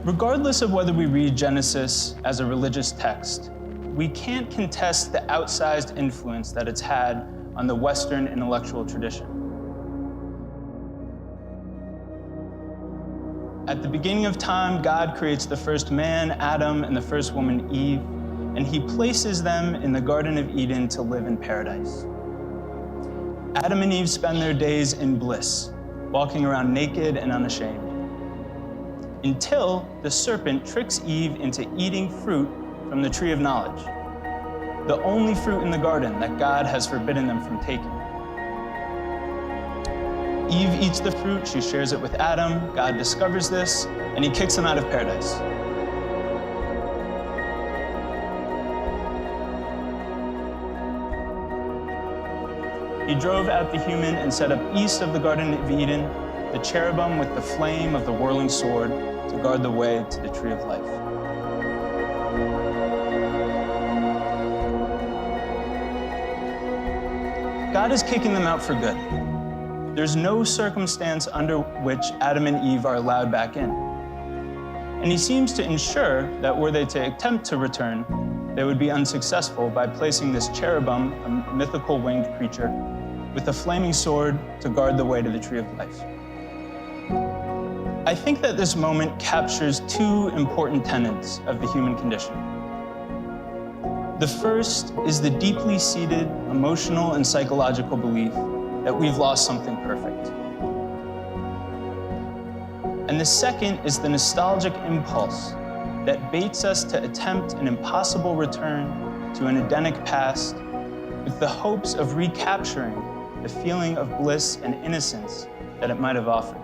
Regardless of whether we read Genesis as a religious text, we can't contest the outsized influence that it's had on the Western intellectual tradition. At the beginning of time, God creates the first man, Adam, and the first woman, Eve, and he places them in the Garden of Eden to live in paradise. Adam and Eve spend their days in bliss, walking around naked and unashamed, until the serpent tricks Eve into eating fruit from the tree of knowledge, the only fruit in the garden that God has forbidden them from taking. Eve eats the fruit, she shares it with Adam, God discovers this, and he kicks them out of paradise. He drove out the human and set up east of the Garden of Eden the cherubim with the flame of the whirling sword to guard the way to the tree of life. God is kicking them out for good. There's no circumstance under which Adam and Eve are allowed back in. And he seems to ensure that were they to attempt to return, they would be unsuccessful by placing this cherubim, a mythical winged creature, with a flaming sword to guard the way to the tree of life. I think that this moment captures two important tenets of the human condition. The first is the deeply seated emotional and psychological belief that we've lost something perfect. And the second is the nostalgic impulse that baits us to attempt an impossible return to an Edenic past with the hopes of recapturing the feeling of bliss and innocence that it might have offered.